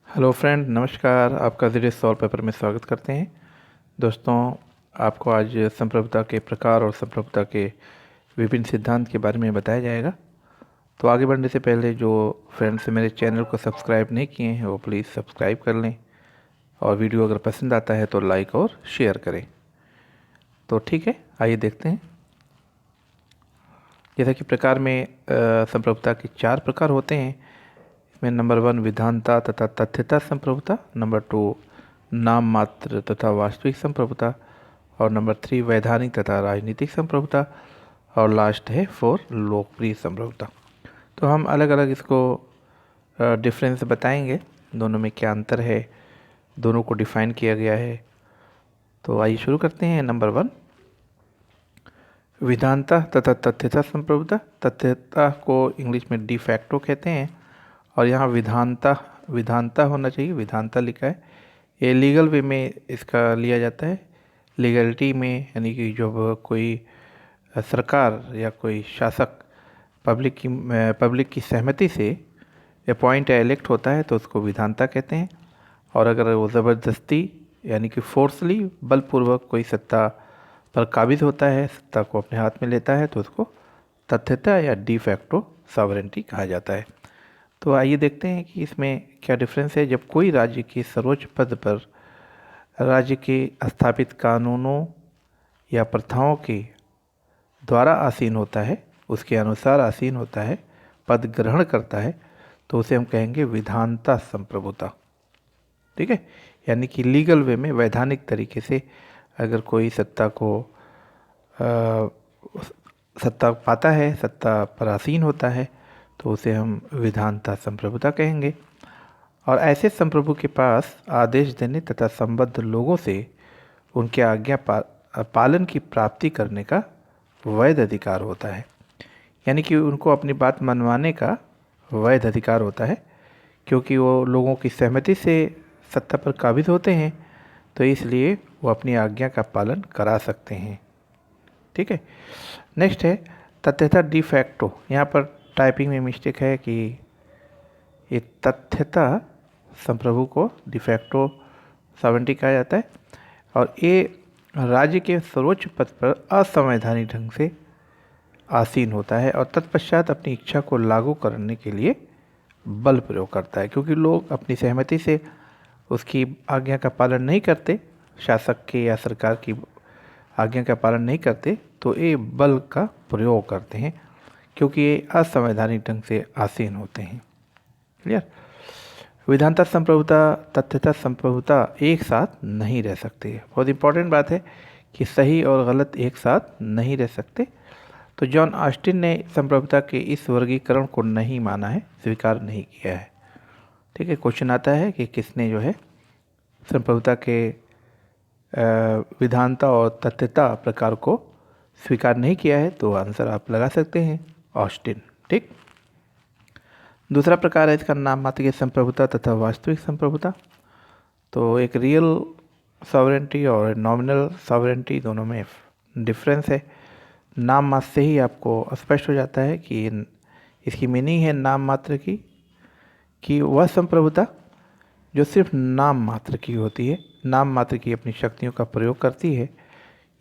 Hello friend, नमस्कार। आपका ज़रिए सॉल्व पेपर में स्वागत करते हैं। दोस्तों, आपको आज संप्रभुता के प्रकार और संप्रभुता के विभिन्न सिद्धांत के बारे में बताया जाएगा। तो आगे बढ़ने से पहले जो फ्रेंड्स मेरे चैनल को सब्सक्राइब नहीं किए हैं वो प्लीज़ सब्सक्राइब कर लें, और वीडियो अगर पसंद आता है तो लाइक और शेयर करें। तो ठीक है, आइए देखते हैं। जैसा कि प्रकार में संप्रभुता के 4 प्रकार होते हैं। इसमें नंबर 1 विधानता तथा तथ्यता संप्रभुता, नंबर 2 नाम मात्र तथा वास्तविक संप्रभुता, और नंबर 3 वैधानिक तथा राजनीतिक संप्रभुता, और लास्ट है 4 लोकप्रिय संप्रभुता। तो हम अलग अलग इसको डिफरेंस बताएंगे, दोनों में क्या अंतर है, दोनों को डिफाइन किया गया है। तो आइए शुरू करते हैं। नंबर 1 विधानता तथा तथ्यता संप्रभुता। तथ्यता को इंग्लिश में डी फैक्टो कहते हैं, और यहाँ विधानता होना चाहिए, विधानता लिखा है। ये लीगल वे में इसका लिया जाता है, लीगलिटी में, यानी कि जब कोई सरकार या कोई शासक पब्लिक की सहमति से अपॉइंट या इलेक्ट होता है तो उसको विधानता कहते हैं। और अगर वो ज़बरदस्ती यानी कि फोर्सली बलपूर्वक कोई सत्ता पर काबिज होता है, सत्ता को अपने हाथ में लेता है, तो उसको तथ्यता या डी फैक्टो सॉवरेंटी कहा जाता है। तो आइए देखते हैं कि इसमें क्या डिफरेंस है। जब कोई राज्य के सर्वोच्च पद पर राज्य के स्थापित कानूनों या प्रथाओं के द्वारा आसीन होता है, उसके अनुसार आसीन होता है, पद ग्रहण करता है, तो उसे हम कहेंगे विधानता संप्रभुता। ठीक है, यानी कि लीगल वे में, वैधानिक तरीके से अगर कोई सत्ता पाता है, सत्ता पर आसीन होता है, तो उसे हम विधानता संप्रभुता कहेंगे। और ऐसे संप्रभु के पास आदेश देने तथा संबद्ध लोगों से उनके आज्ञा पालन की प्राप्ति करने का वैध अधिकार होता है, यानी कि उनको अपनी बात मनवाने का वैध अधिकार होता है, क्योंकि वो लोगों की सहमति से सत्ता पर काबिज होते हैं, तो इसलिए वो अपनी आज्ञा का पालन करा सकते हैं। ठीक है, नेक्स्ट है तथ्यता डी फैक्टो। यहाँ पर टाइपिंग में मिस्टेक है कि ये तथ्यता संप्रभु को डी फैक्टो सॉवरेंटी कहा जाता है, और ये राज्य के सर्वोच्च पद पर असंवैधानिक ढंग से आसीन होता है और तत्पश्चात अपनी इच्छा को लागू करने के लिए बल प्रयोग करता है। क्योंकि लोग अपनी सहमति से उसकी आज्ञा का पालन नहीं करते, शासक के या सरकार की आज्ञा का पालन नहीं करते, तो ये बल का प्रयोग करते हैं, क्योंकि ये असंवैधानिक ढंग से आसीन होते हैं। क्लियर। विधानता संप्रभुता, तथ्यता संप्रभुता एक साथ नहीं रह सकते। बहुत इंपॉर्टेंट बात है कि सही और गलत एक साथ नहीं रह सकते। तो जॉन ऑस्टिन ने संप्रभुता के इस वर्गीकरण को नहीं माना है, स्वीकार नहीं किया है। ठीक है, क्वेश्चन आता है कि किसने जो है संप्रभुता के विधानता और तथ्यता प्रकार को स्वीकार नहीं किया है, तो आंसर आप लगा सकते हैं ऑस्टिन। ठीक। दूसरा प्रकार है इसका नाम मात्र की संप्रभुता तथा वास्तविक संप्रभुता। तो एक रियल सॉवरेंटी और नॉमिनल सॉवरेंटी, दोनों में डिफरेंस है। नाम मात्र से ही आपको स्पष्ट हो जाता है कि इसकी मीनिंग है नाम मात्र की, कि वह संप्रभुता जो सिर्फ नाम मात्र की होती है, नाम मात्र की अपनी शक्तियों का प्रयोग करती है।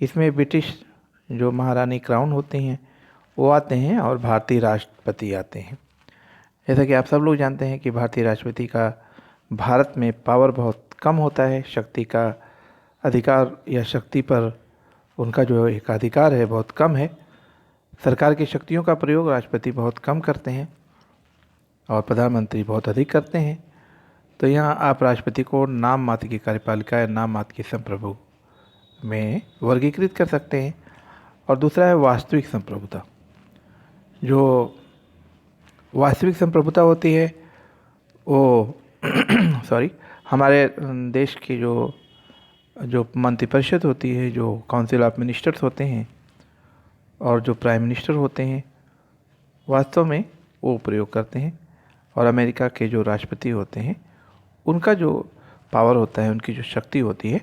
इसमें ब्रिटिश जो महारानी क्राउन होते हैं वो आते हैं, और भारतीय राष्ट्रपति आते हैं। जैसा कि आप सब लोग जानते हैं कि भारतीय राष्ट्रपति का भारत में पावर बहुत कम होता है, शक्ति का अधिकार या शक्ति पर उनका जो एक अधिकार है बहुत कम है। सरकार की शक्तियों का प्रयोग राष्ट्रपति बहुत कम करते हैं और प्रधानमंत्री बहुत अधिक करते हैं। तो यहाँ आप राष्ट्रपति को नाम मात्र की कार्यपालिका या नाम मात्र की संप्रभु में वर्गीकृत कर सकते हैं। और दूसरा है वास्तविक संप्रभुता। जो वास्तविक संप्रभुता होती है वो सॉरी हमारे देश की जो मंत्रिपरिषद होती है, जो काउंसिल ऑफ मिनिस्टर्स होते हैं और जो प्राइम मिनिस्टर होते हैं, वास्तव में वो प्रयोग करते हैं। और अमेरिका के जो राष्ट्रपति होते हैं उनका जो पावर होता है, उनकी जो शक्ति होती है,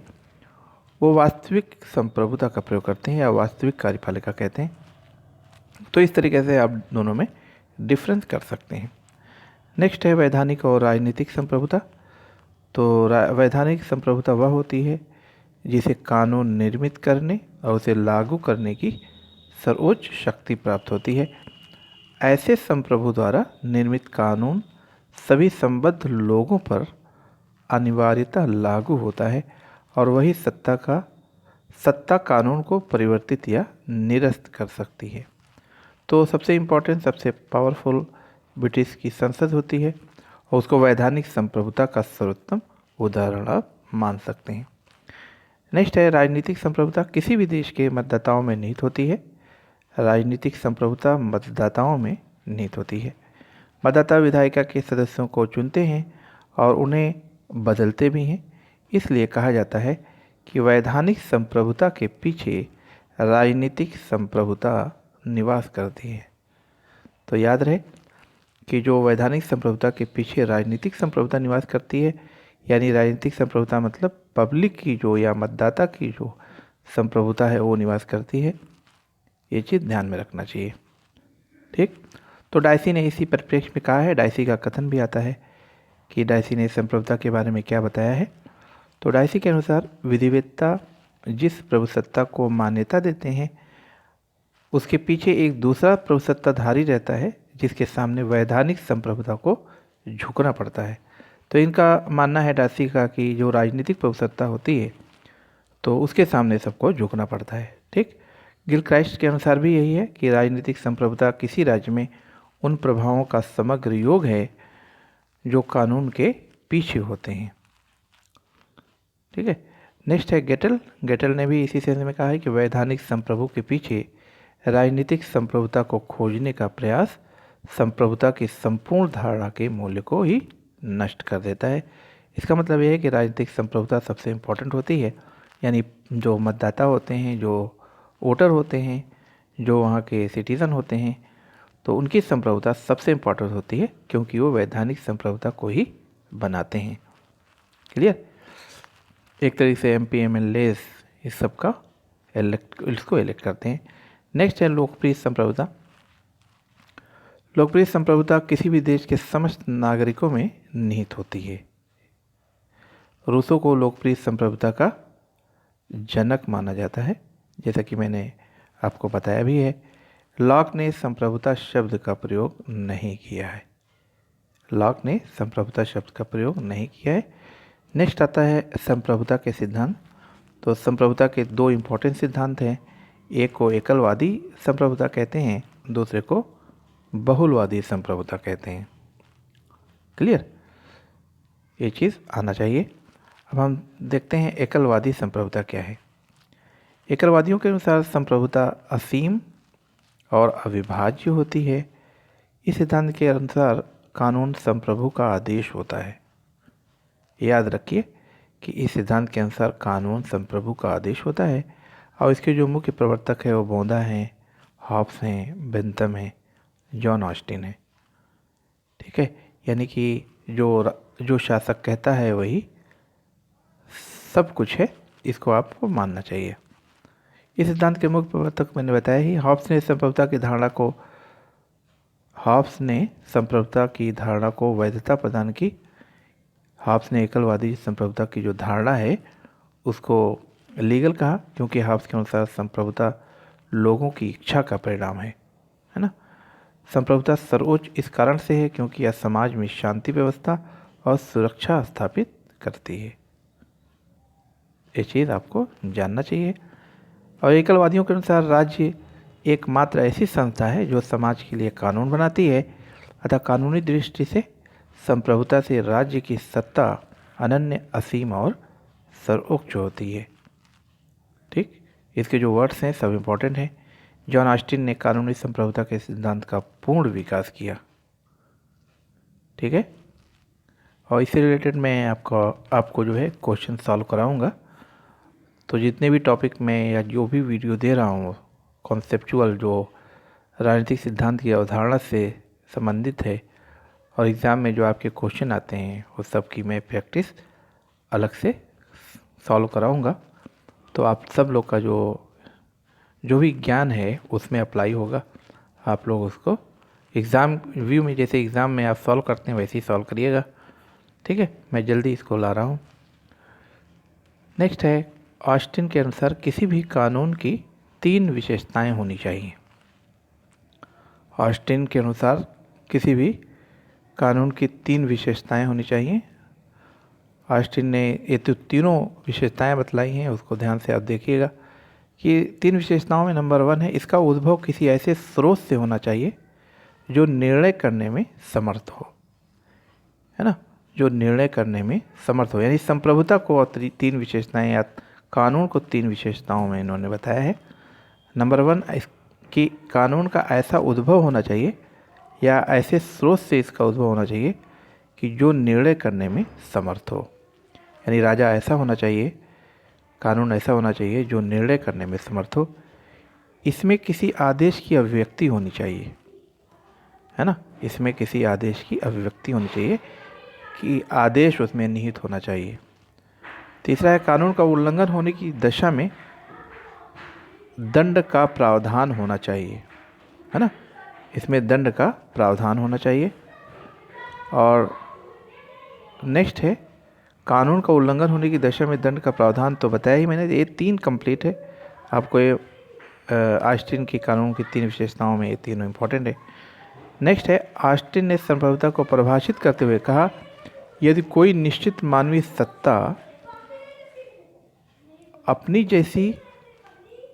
वो वास्तविक संप्रभुता का प्रयोग करते हैं या वास्तविक कार्यपालिका कहते हैं। तो इस तरीके से आप दोनों में डिफरेंस कर सकते हैं। नेक्स्ट है वैधानिक और राजनीतिक संप्रभुता। तो वैधानिक संप्रभुता वह होती है जिसे कानून निर्मित करने और उसे लागू करने की सर्वोच्च शक्ति प्राप्त होती है। ऐसे संप्रभु द्वारा निर्मित कानून सभी संबद्ध लोगों पर अनिवार्यतः लागू होता है और वही सत्ता कानून को परिवर्तित या निरस्त कर सकती है। तो सबसे इम्पोर्टेंट, सबसे पावरफुल ब्रिटिश की संसद होती है और उसको वैधानिक संप्रभुता का सर्वोत्तम उदाहरण आप मान सकते हैं। नेक्स्ट है राजनीतिक संप्रभुता। किसी भी देश के मतदाताओं में निहित होती है। राजनीतिक संप्रभुता मतदाताओं में निहित होती है। मतदाता विधायिका के सदस्यों को चुनते हैं और उन्हें बदलते भी हैं। इसलिए कहा जाता है कि वैधानिक संप्रभुता के पीछे राजनीतिक संप्रभुता निवास करती है। तो याद रहे कि जो वैधानिक संप्रभुता के पीछे राजनीतिक संप्रभुता निवास करती है, यानी राजनीतिक संप्रभुता मतलब पब्लिक की जो या मतदाता की जो संप्रभुता है वो निवास करती है। ये चीज़ ध्यान में रखना चाहिए। ठीक, तो डायसी ने इसी परिप्रेक्ष्य में कहा है, डायसी का कथन भी आता है कि डायसी ने संप्रभुता के बारे में क्या बताया है। तो डायसी के अनुसार विधिवेत्ता जिस प्रभुसत्ता को मान्यता देते हैं उसके पीछे एक दूसरा प्रभुसत्ताधारी रहता है जिसके सामने वैधानिक संप्रभुता को झुकना पड़ता है। तो इनका मानना है डायसी का कि जो राजनीतिक प्रभुसत्ता होती है तो उसके सामने सबको झुकना पड़ता है। ठीक, गिलक्राइस्ट के अनुसार भी यही है कि राजनीतिक संप्रभुता किसी राज्य में उन प्रभावों का समग्र योग है जो कानून के पीछे होते हैं। ठीक है, नेक्स्ट है गेटल। गेटल ने भी इसी सेंस में कहा है कि वैधानिक संप्रभु के पीछे राजनीतिक संप्रभुता को खोजने का प्रयास संप्रभुता की संपूर्ण धारणा के मूल्य को ही नष्ट कर देता है। इसका मतलब यह है कि राजनीतिक संप्रभुता सबसे इम्पोर्टेंट होती है, यानी जो मतदाता होते हैं, जो वोटर होते हैं, जो वहाँ के सिटीज़न होते हैं, तो उनकी संप्रभुता सबसे इम्पोर्टेंट होती है क्योंकि वो वैधानिक संप्रभुता को ही बनाते हैं। क्लियर, एक तरीके से MP MLAs इस सब का इसको इलेक्ट करते हैं। नेक्स्ट है लोकप्रिय संप्रभुता। लोकप्रिय संप्रभुता किसी भी देश के समस्त नागरिकों में निहित होती है। रूसो को लोकप्रिय संप्रभुता का जनक माना जाता है, जैसा कि मैंने आपको बताया भी है। लॉक ने संप्रभुता शब्द का प्रयोग नहीं किया है। लॉक ने संप्रभुता शब्द का प्रयोग नहीं किया है। नेक्स्ट आता है संप्रभुता के सिद्धांत। तो संप्रभुता के दो इम्पोर्टेंट सिद्धांत हैं। एक को एकलवादी संप्रभुता कहते हैं, दूसरे को बहुलवादी संप्रभुता कहते हैं। क्लियर, ये चीज़ आना चाहिए। अब हम देखते हैं एकलवादी संप्रभुता क्या है। एकलवादियों के अनुसार संप्रभुता असीम और अविभाज्य होती है। इस सिद्धांत के अनुसार कानून संप्रभु का आदेश होता है। याद रखिए कि इस सिद्धांत के अनुसार कानून संप्रभु का आदेश होता है और इसके जो मुख्य प्रवर्तक है वो बोंदा हैं, हॉब्स हैं, बेंथम हैं, जॉन ऑस्टिन है। ठीक है, यानी कि जो शासक कहता है वही सब कुछ है, इसको आपको मानना चाहिए। इस सिद्धांत के मुख्य प्रवर्तक मैंने बताया ही। हॉब्स ने संप्रभुता की धारणा को वैधता प्रदान की। हॉब्स ने एकलवादी संप्रभुता की जो धारणा है उसको लीगल कहा, क्योंकि हॉब्स के अनुसार संप्रभुता लोगों की इच्छा का परिणाम है ना। संप्रभुता सर्वोच्च इस कारण से है क्योंकि यह समाज में शांति व्यवस्था और सुरक्षा स्थापित करती है। ये चीज़ आपको जानना चाहिए। और एकलवादियों के अनुसार राज्य एकमात्र ऐसी संस्था है जो समाज के लिए कानून बनाती है, अतः कानूनी दृष्टि से संप्रभुता से राज्य की सत्ता अनन्य, असीम और सर्वोच्च होती है। ठीक, इसके जो वर्ड्स हैं सब इम्पोर्टेंट हैं। जॉन ऑस्टिन ने कानूनी संप्रभुता के सिद्धांत का पूर्ण विकास किया। ठीक है, और इससे रिलेटेड मैं आपको जो है क्वेश्चन सॉल्व कराऊंगा। तो जितने भी टॉपिक में या जो भी वीडियो दे रहा हूँ कॉन्सेप्चुअल, जो राजनीतिक सिद्धांत की अवधारणा से संबंधित है और एग्ज़ाम में जो आपके क्वेश्चन आते हैं वो सब की मैं प्रैक्टिस अलग से सॉल्व कराऊंगा। तो आप सब लोग का जो भी ज्ञान है उसमें अप्लाई होगा। आप लोग उसको एग्ज़ाम व्यू में, जैसे एग्ज़ाम में आप सॉल्व करते हैं वैसे ही सॉल्व करिएगा। ठीक है, मैं जल्दी इसको ला रहा हूँ। नेक्स्ट है, ऑस्टिन के अनुसार किसी भी कानून की 3 विशेषताएं होनी चाहिए। ऑस्टिन के अनुसार किसी भी कानून की 3 विशेषताएं होनी चाहिए। ऑस्टिन ने ये तो तीनों विशेषताएं बतलाई हैं, उसको ध्यान से आप देखिएगा कि 3 विशेषताओं में नंबर 1 है, इसका उद्भव किसी ऐसे स्रोत से होना चाहिए जो निर्णय करने में समर्थ हो, है ना, जो निर्णय करने में समर्थ हो। यानी संप्रभुता को 3 विशेषताएं या कानून को 3 विशेषताओं में इन्होंने बताया है। नंबर 1 कि कानून का ऐसा उद्भव होना चाहिए या ऐसे स्रोत से इसका उद्भव होना चाहिए कि जो निर्णय करने में समर्थ हो। यानी राजा ऐसा होना चाहिए, कानून ऐसा होना चाहिए जो निर्णय करने में समर्थ हो। इसमें किसी आदेश की अभिव्यक्ति होनी चाहिए, है ना, इसमें किसी आदेश की अभिव्यक्ति होनी चाहिए कि आदेश उसमें निहित होना चाहिए। तीसरा है, कानून का उल्लंघन होने की दशा में दंड का प्रावधान होना चाहिए, है ना, इसमें दंड का प्रावधान होना चाहिए। और नेक्स्ट है, कानून का उल्लंघन होने की दशा में दंड का प्रावधान तो बताया ही मैंने, ये 3 कंप्लीट है। आपको ये ऑस्टिन की कानून की 3 विशेषताओं में ये तीनों इम्पोर्टेंट है। नेक्स्ट है, ऑस्टिन ने संप्रभुता को परिभाषित करते हुए कहा, यदि कोई निश्चित मानवीय सत्ता अपनी जैसी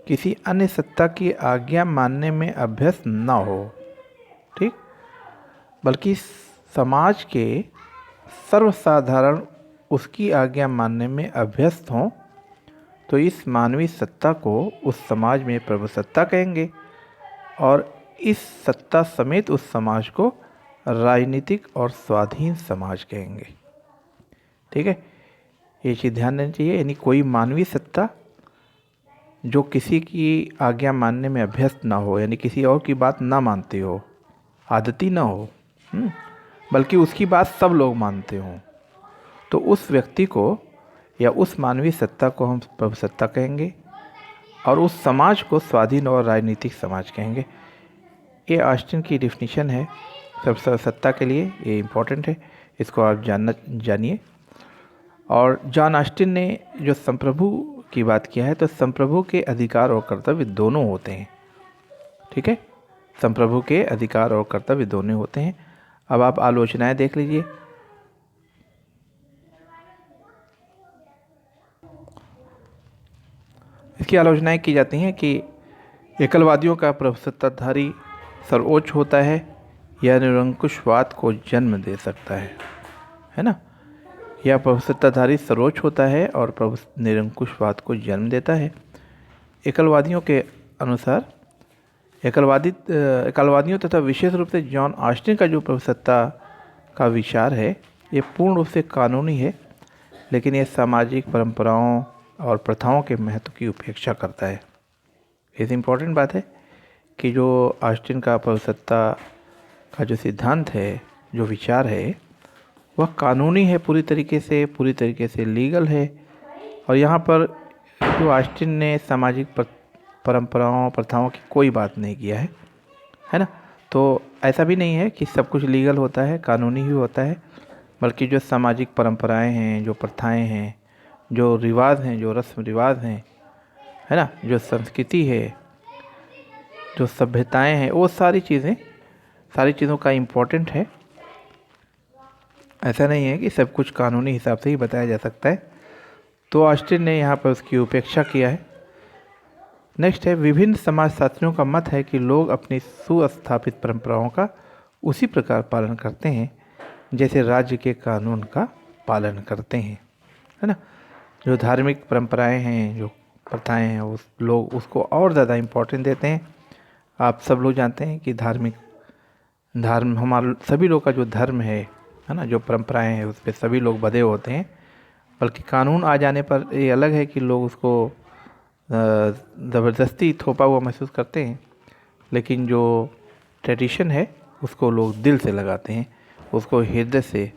किसी अन्य सत्ता की आज्ञा मानने में अभ्यस्त न हो, ठीक, बल्कि समाज के सर्वसाधारण उसकी आज्ञा मानने में अभ्यस्त हों, तो इस मानवीय सत्ता को उस समाज में प्रभुसत्ता कहेंगे और इस सत्ता समेत उस समाज को राजनीतिक और स्वाधीन समाज कहेंगे। ठीक है, ये चीज़ ध्यान देनी चाहिए। यानी कोई मानवीय सत्ता जो किसी की आज्ञा मानने में अभ्यस्त ना हो, यानी किसी और की बात ना मानते हो, आदती ना हो, बल्कि उसकी बात सब लोग मानते हों, तो उस व्यक्ति को या उस मानवीय सत्ता को हम प्रभुसत्ता कहेंगे और उस समाज को स्वाधीन और राजनीतिक समाज कहेंगे। ये ऑस्टिन की डिफिनीशन है सत्ता के लिए, ये इम्पोर्टेंट है, इसको आप जानिए। और जॉन ऑस्टिन ने जो संप्रभु की बात किया है, तो संप्रभु के अधिकार और कर्तव्य दोनों होते हैं। ठीक है, संप्रभु के अधिकार और कर्तव्य दोनों होते हैं। अब आप आलोचनाएं देख लीजिए। इसकी आलोचनाएं की जाती हैं कि एकलवादियों का प्रभुसत्ताधारी सर्वोच्च होता है या निरंकुशवाद को जन्म दे सकता है ना, या प्रभुसत्ताधारी सर्वोच्च होता है और निरंकुशवाद को जन्म देता है। एकलवादियों के अनुसार एकलवादियों तथा विशेष रूप से जॉन ऑस्टिन का जो प्रभुसत्ता का विचार है, ये पूर्ण रूप से कानूनी है, लेकिन ये सामाजिक परंपराओं और प्रथाओं के महत्व की उपेक्षा करता है। ये इम्पोर्टेंट बात है कि जो ऑस्टिन का प्रभुसत्ता का जो सिद्धांत है, जो विचार है, वह कानूनी है, पूरी तरीके से लीगल है। और यहाँ पर जो ऑस्टिन ने सामाजिक परंपराओं प्रथाओं की कोई बात नहीं किया है ना। तो ऐसा भी नहीं है कि सब कुछ लीगल होता है, कानूनी ही होता है, बल्कि जो सामाजिक परंपराएं हैं, जो प्रथाएं हैं, जो रिवाज हैं, जो रस्म रिवाज हैं, है ना, जो संस्कृति है, जो सभ्यताएं हैं, वो सारी चीज़ों का इम्पोर्टेंट है। ऐसा नहीं है कि सब कुछ कानूनी हिसाब से ही बताया जा सकता है। तो ऑस्टिन ने यहाँ पर उसकी उपेक्षा किया है। नेक्स्ट है, विभिन्न समाजशास्त्रियों का मत है कि लोग अपनी सुस्थापित परंपराओं का उसी प्रकार पालन करते हैं जैसे राज्य के कानून का पालन करते हैं, है ना। जो धार्मिक परंपराएं हैं, जो प्रथाएं हैं, उस लोग उसको और ज़्यादा इम्पोर्टेंस देते हैं। आप सब लोग जानते हैं कि हमारा सभी लोग का जो धर्म है ना, जो परंपराएं हैं, उस पर सभी लोग बधे होते हैं। बल्कि कानून आ जाने पर ये अलग है कि लोग उसको ज़बरदस्ती थोपा हुआ महसूस करते हैं, लेकिन जो ट्रेडिशन है उसको लोग दिल से लगाते हैं, उसको हृदय से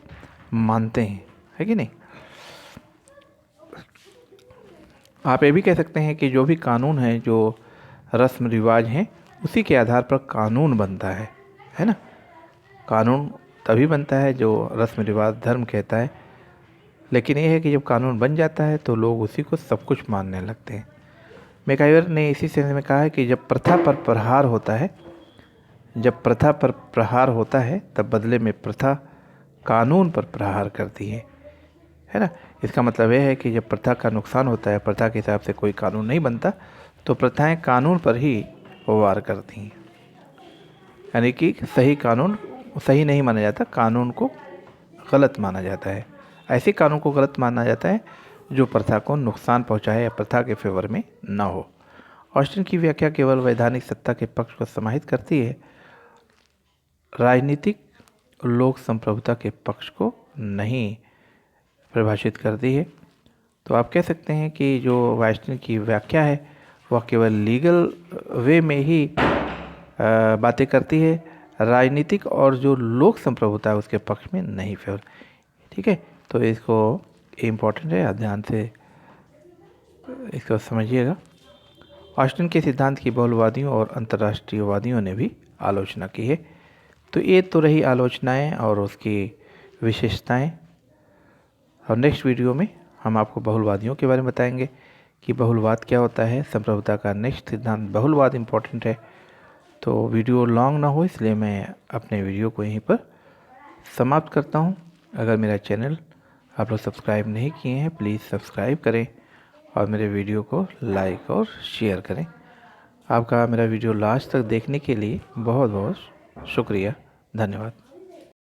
मानते हैं, है कि नहीं। आप ये भी कह सकते हैं कि जो भी कानून है, जो रस्म रिवाज हैं, उसी के आधार पर कानून बनता है ना। कानून तभी बनता है जो रस्म रिवाज धर्म कहता है, लेकिन ये है कि जब कानून बन जाता है तो लोग उसी को सब कुछ मानने लगते हैं। मैकाइवर ने इसी सेंस में कहा है कि जब प्रथा पर प्रहार होता है तब बदले में प्रथा कानून पर प्रहार करती है ना। इसका मतलब यह है कि जब प्रथा का नुकसान होता है, प्रथा के हिसाब से कोई कानून नहीं बनता, तो प्रथाएं कानून पर ही वार करती हैं। यानी कि सही कानून सही नहीं माना जाता, कानून को गलत माना जाता है। ऐसे कानून को गलत माना जाता है जो प्रथा को नुकसान पहुंचाए या प्रथा के फेवर में न हो। ऑस्टिन की व्याख्या केवल वैधानिक सत्ता के पक्ष को समाहित करती है, राजनीतिक लोक संप्रभुता के पक्ष को नहीं परिभाषित करती है। तो आप कह सकते हैं कि जो ऑस्टिन की व्याख्या है वह केवल लीगल वे में ही बातें करती है, राजनीतिक और जो लोक संप्रभुता है उसके पक्ष में नहीं फेवर। ठीक है, तो इसको इम्पोर्टेंट है, आप ध्यान से इसको समझिएगा। ऑस्टिन के सिद्धांत की बहुलवादियों और अंतर्राष्ट्रीयवादियों ने भी आलोचना की है। तो ये तो रही आलोचनाएं और उसकी विशेषताएं। और नेक्स्ट वीडियो में हम आपको बहुलवादियों के बारे में बताएंगे कि बहुलवाद क्या होता है। संप्रभुता का नेक्स्ट सिद्धांत बहुलवाद इम्पोर्टेंट है। तो वीडियो लॉन्ग ना हो इसलिए मैं अपने वीडियो को यहीं पर समाप्त करता हूं। अगर मेरा चैनल आप लोग सब्सक्राइब नहीं किए हैं प्लीज़ सब्सक्राइब करें और मेरे वीडियो को लाइक और शेयर करें। आपका मेरा वीडियो लास्ट तक देखने के लिए बहुत बहुत शुक्रिया, धन्यवाद।